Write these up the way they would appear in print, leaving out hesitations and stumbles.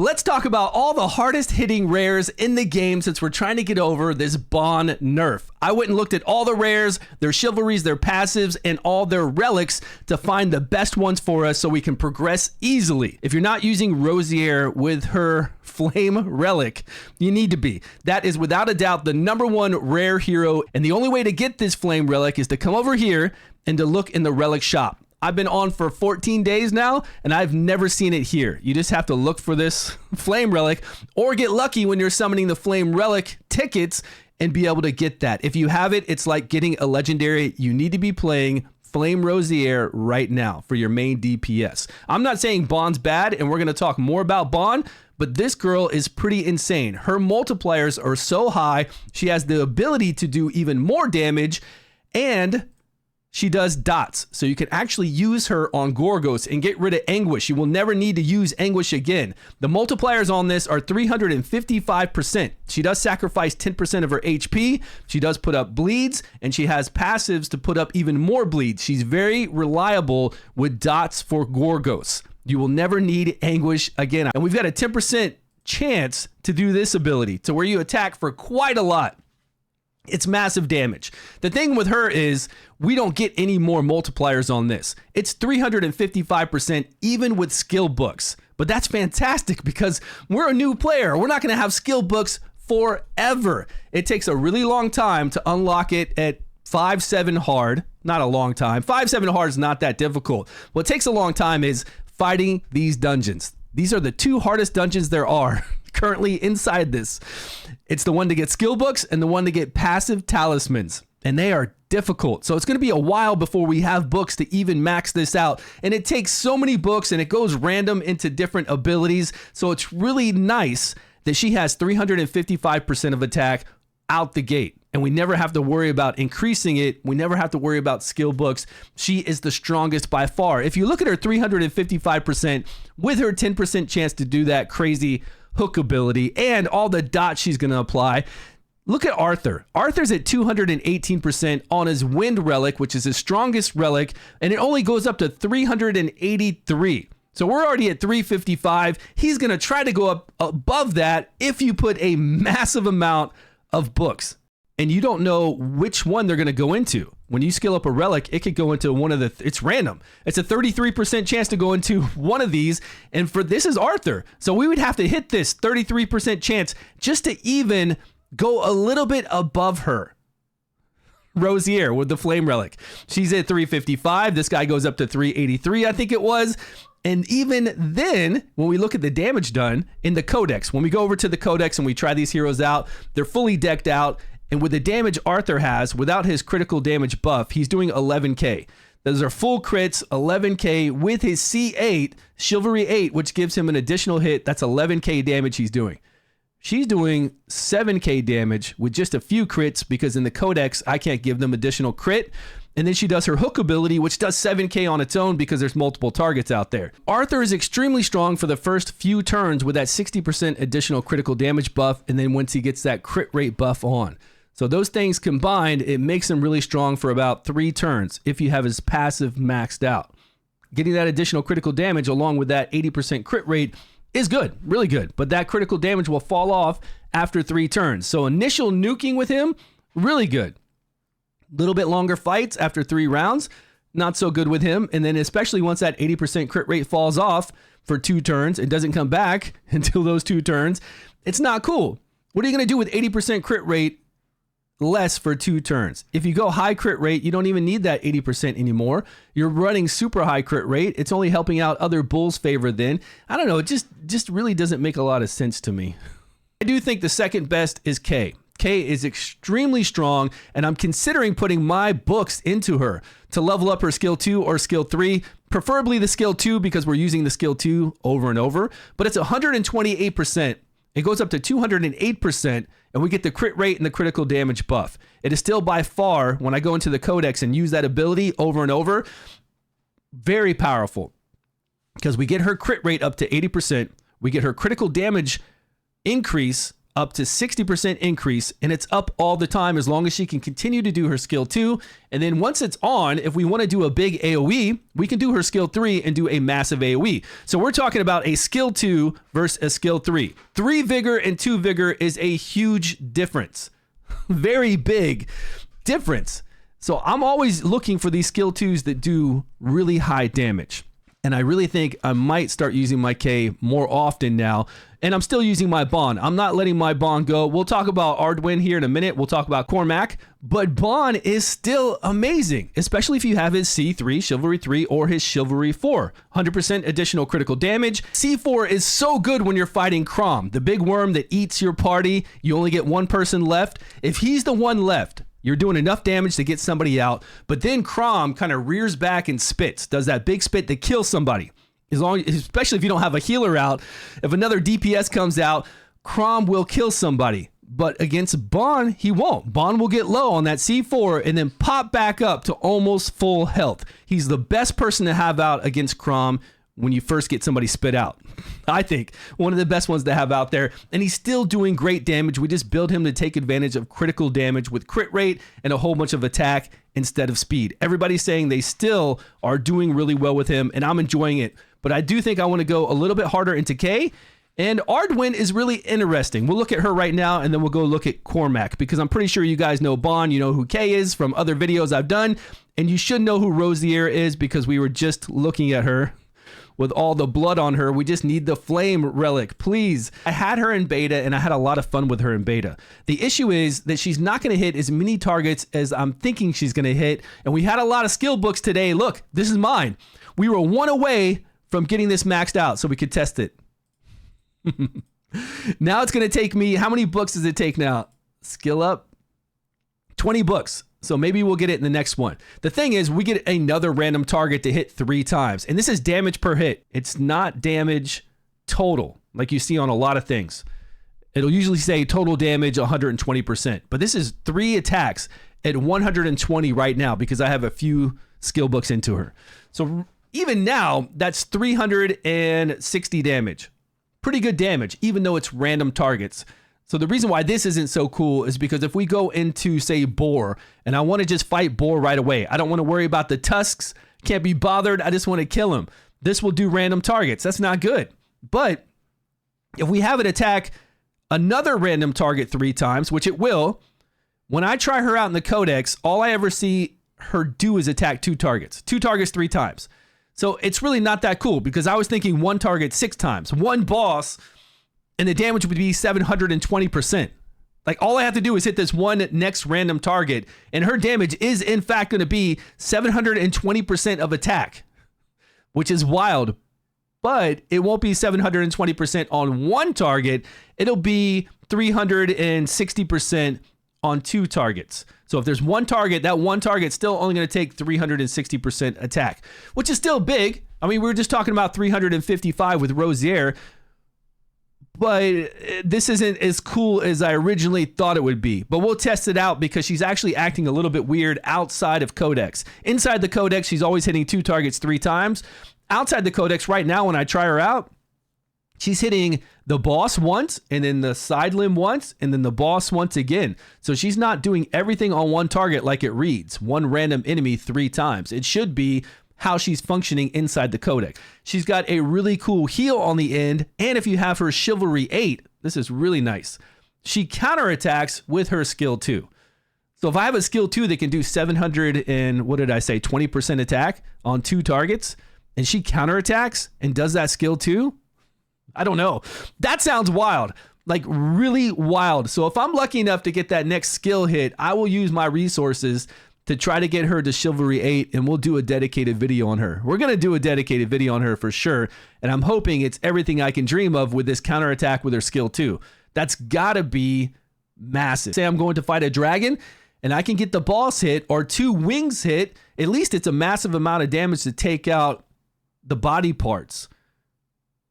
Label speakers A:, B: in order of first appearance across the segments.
A: Let's talk about all the hardest hitting rares in the game since we're trying to get over this Bond nerf. I went and looked at all the rares, their chivalries, their passives, and all their relics to find the best ones for us so we can progress easily. If you're not using Rosier with her flame relic, you need to be. That is without a doubt the #1 rare hero, and the only way to get this flame relic is to come over here and to look in the relic shop. I've been on for 14 days now, and I've never seen it here. You just have to look for this flame relic or get lucky when you're summoning the flame relic tickets and be able to get that. If you have it, it's like getting a legendary. You need to be playing Flame Rosier right now for your main DPS. I'm not saying Bond's bad, and we're going to talk more about Bond, but this girl is pretty insane. Her multipliers are so high. She has the ability to do even more damage, and she does dots, so you can actually use her on Gorgos and get rid of Anguish. You will never need to use Anguish again. The multipliers on this are 355%. She does sacrifice 10% of her HP. She does put up bleeds, and she has passives to put up even more bleeds. She's very reliable with dots for Gorgos. You will never need Anguish again. And we've got a 10% chance to do this ability to where you attack for quite a lot. It's massive damage. The thing with her is we don't get any more multipliers on this. It's 355% even with skill books. But that's fantastic because we're a new player. We're not going to have skill books forever. It takes a really long time to unlock it at 5-7 hard. Not a long time. 5-7 hard is not that difficult. What takes a long time is fighting these dungeons. These are the 2 hardest dungeons there are currently inside this. It's the one to get skill books and the one to get passive talismans, and they are difficult. So it's going to be a while before we have books to even max this out, and it takes so many books and it goes random into different abilities. So it's really nice that she has 355% of attack out the gate, and we never have to worry about increasing it. We never have to worry about skill books. She is the strongest by far. If you look at her 355% with her 10% chance to do that crazy hook ability and all the dots she's going to apply. Look at Arthur. Arthur's at 218% on his wind relic, which is his strongest relic, and it only goes up to 383. So we're already at 355. He's going to try to go up above that if you put a massive amount of books. And you don't know which one they're going to go into. When you skill up a relic, it could go into one of the, it's random. It's a 33% chance to go into one of these. And for this is Arthur. So we would have to hit this 33% chance just to even go a little bit above her. Rosier with the flame relic. She's at 355. This guy goes up to 383, I think it was. And even then, when we look at the damage done in the codex, when we go over to the codex and we try these heroes out, they're fully decked out. And with the damage Arthur has, without his critical damage buff, he's doing 11k. Those are full crits, 11k with his C8, Chivalry 8, which gives him an additional hit. That's 11k damage he's doing. She's doing 7k damage with just a few crits because in the codex, I can't give them additional crit. And then she does her hook ability, which does 7k on its own because there's multiple targets out there. Arthur is extremely strong for the first few turns with that 60% additional critical damage buff. And then once he gets that crit rate buff on. So those things combined, it makes him really strong for about 3 turns if you have his passive maxed out. Getting that additional critical damage along with that 80% crit rate is good, really good. But that critical damage will fall off after 3 turns. So initial nuking with him, really good. Little bit longer fights after 3 rounds, not so good with him. And then especially once that 80% crit rate falls off for 2 turns, it doesn't come back until those 2 turns. It's not cool. What are you going to do with 80% crit rate less for 2 turns? If you go high crit rate, you don't even need that 80% anymore. You're running super high crit rate. It's only helping out other bulls' favor then. I don't know. It just really doesn't make a lot of sense to me. I do think the second best is Kay. Kay is extremely strong, and I'm considering putting my books into her to level up her skill 2 or skill 3, preferably the skill 2 because we're using the skill 2 over and over, but it's 128%. It goes up to 208%, and we get the crit rate and the critical damage buff. It is still by far, when I go into the codex and use that ability over and over, very powerful because we get her crit rate up to 80%. We get her critical damage increase up to 60% increase, and it's up all the time as long as she can continue to do her skill 2. And then once it's on, if we want to do a big AoE, we can do her skill 3 and do a massive AoE. So we're talking about a skill 2 versus a skill 3. 3 vigor and 2 vigor is a huge difference. Very big difference. So I'm always looking for these skill 2s that do really high damage. And I really think I might start using my K more often now. And I'm still using my Bond. I'm not letting my Bond go. We'll talk about Ardoin here in a minute. We'll talk about Cormac. But Bond is still amazing, especially if you have his C3, Chivalry 3, or his Chivalry 4. 100% additional critical damage. C4 is so good when you're fighting Crom, the big worm that eats your party. You only get one person left. If he's the one left, you're doing enough damage to get somebody out, but then Crom kind of rears back and spits, does that big spit to kill somebody. Especially if you don't have a healer out. If another DPS comes out, Crom will kill somebody. But against Bond, he won't. Bond will get low on that C4 and then pop back up to almost full health. He's the best person to have out against Crom when you first get somebody spit out. I think one of the best ones to have out there, and he's still doing great damage. We just build him to take advantage of critical damage with crit rate and a whole bunch of attack instead of speed. Everybody's saying they still are doing really well with him, and I'm enjoying it. But I do think I want to go a little bit harder into K, and Ardoin is really interesting. We'll look at her right now, and then we'll go look at Cormac, because I'm pretty sure you guys know Bond, you know who K is from other videos I've done, and you should know who Rosier is because we were just looking at her with all the blood on her. We just need the flame relic, please. I had her in beta and I had a lot of fun with her in beta. The issue is that she's not gonna hit as many targets as I'm thinking she's gonna hit. And we had a lot of skill books today. Look, this is mine. We were one away from getting this maxed out so we could test it. Now it's gonna take me, how many books does it take now? Skill up? 20 books. So maybe we'll get it in the next one. The thing is, we get another random target to hit 3 times. And this is damage per hit. It's not damage total, like you see on a lot of things. It'll usually say total damage 120%. But this is 3 attacks at 120 right now because I have a few skill books into her. So even now, that's 360 damage. Pretty good damage, even though it's random targets. So the reason why this isn't so cool is because if we go into, say, Boar, and I want to just fight Boar right away, I don't want to worry about the tusks, can't be bothered, I just want to kill him. This will do random targets. That's not good. But if we have it attack another random target 3 times, which it will, when I try her out in the Codex, all I ever see her do is attack 2 targets. 2 targets 3 times. So it's really not that cool because I was thinking 1 target 6 times. 1 boss, and the damage would be 720%. Like all I have to do is hit this one next random target, and her damage is in fact going to be 720% of attack, which is wild. But it won't be 720% on 1 target. It'll be 360% on 2 targets. So if there's 1 target, that 1 target's still only going to take 360% attack, which is still big. I mean, we were just talking about 355 with Rosier, but this isn't as cool as I originally thought it would be. But we'll test it out because she's actually acting a little bit weird outside of Codex. Inside the Codex, she's always hitting 2 targets 3 times. Outside the Codex right now, when I try her out, she's hitting the boss once, and then the side limb once, and then the boss once again. So she's not doing everything on 1 target like it reads, 1 random enemy 3 times. It should be how she's functioning inside the Codex. She's got a really cool heal on the end, and if you have her Chivalry 8, this is really nice. She counterattacks with her skill 2. So if I have a skill 2 that can do 700 and, what did I say, 20% attack on 2 targets, and she counterattacks and does that skill 2, I don't know. That sounds wild. Like really wild. So if I'm lucky enough to get that next skill hit, I will use my resources to try to get her to Chivalry 8, and we'll do a dedicated video on her. We're going to do a dedicated video on her for sure, and I'm hoping it's everything I can dream of with this counterattack with her skill 2. That's got to be massive. Say I'm going to fight a dragon, and I can get the boss hit or 2 wings hit. At least it's a massive amount of damage to take out the body parts.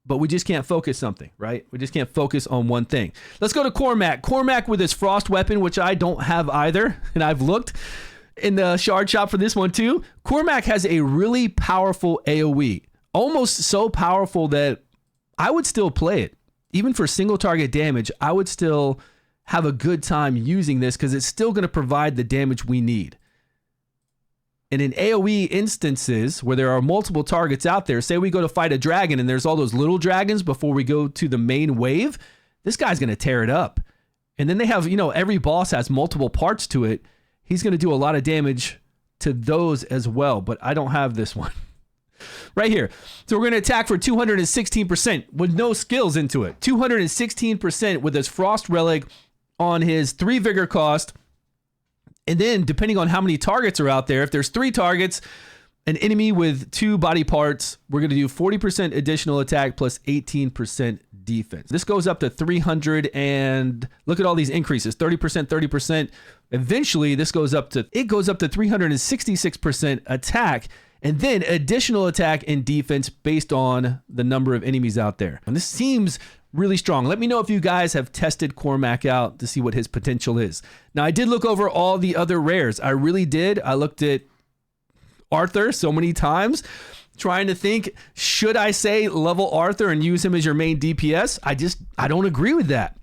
A: But we just can't focus something, right? We just can't focus on one thing. Let's go to Cormac. Cormac with his frost weapon, which I don't have either, and I've looked in the shard shop for this one too. Cormac has a really powerful AoE, almost so powerful that I would still play it. even for single target damage, I would still have a good time using this because it's still going to provide the damage we need. And in AoE instances where there are multiple targets out there, say we go to fight a dragon and there's all those little dragons before we go to the main wave, this guy's going to tear it up. And then they have, you know, every boss has multiple parts to it. He's going to do a lot of damage to those as well, but I don't have this one right here. So we're going to attack for 216% with no skills into it. 216% with his Frost Relic on his 3 Vigor cost. And then depending on how many targets are out there, if there's 3 targets, an enemy with 2 body parts, we're going to do 40% additional attack plus 18% defense. This goes up to 300 and look at all these increases, 30%, 30%. Eventually this goes up to 366% attack and then additional attack and defense based on the number of enemies out there. And this seems really strong. Let me know if you guys have tested Cormac out to see what his potential is. Now, I did look over all the other rares. I really did. I looked at Arthur so many times, trying to think, should I say level Arthur and use him as your main DPS? I don't agree with that.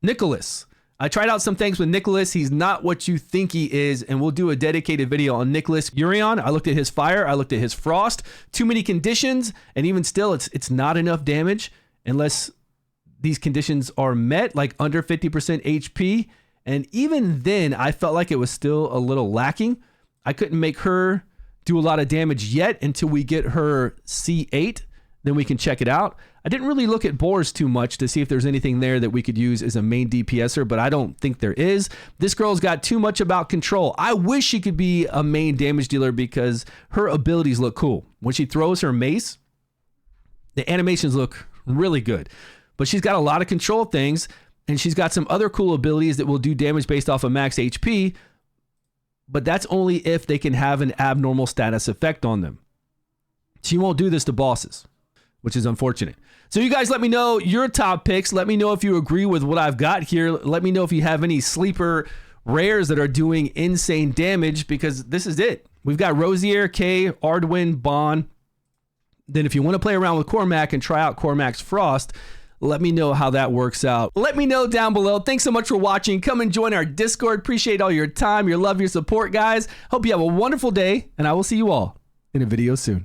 A: Nicholas. I tried out some things with Nicholas. He's not what you think he is, and we'll do a dedicated video on Nicholas. Urion, I looked at his fire. I looked at his frost. Too many conditions, and even still, it's not enough damage unless these conditions are met, like under 50% HP. And even then, I felt like it was still a little lacking. I couldn't make her do a lot of damage yet until we get her C8. Then we can check it out. I didn't really look at Boars too much to see if there's anything there that we could use as a main DPSer, but I don't think there is. This girl's got too much about control. I wish she could be a main damage dealer because her abilities look cool. When she throws her mace, the animations look really good. But she's got a lot of control things, and she's got some other cool abilities that will do damage based off of max HP, but that's only if they can have an abnormal status effect on them. She won't do this to bosses, which is unfortunate. So you guys let me know your top picks. Let me know if you agree with what I've got here. Let me know if you have any sleeper rares that are doing insane damage, because this is it. We've got Rosier, Kay, Ardoin, Bon. Then if you want to play around with Cormac and try out Cormac's Frost, let me know how that works out. Let me know down below. Thanks so much for watching. Come and join our Discord. Appreciate all your time, your love, your support, guys. Hope you have a wonderful day, and I will see you all in a video soon.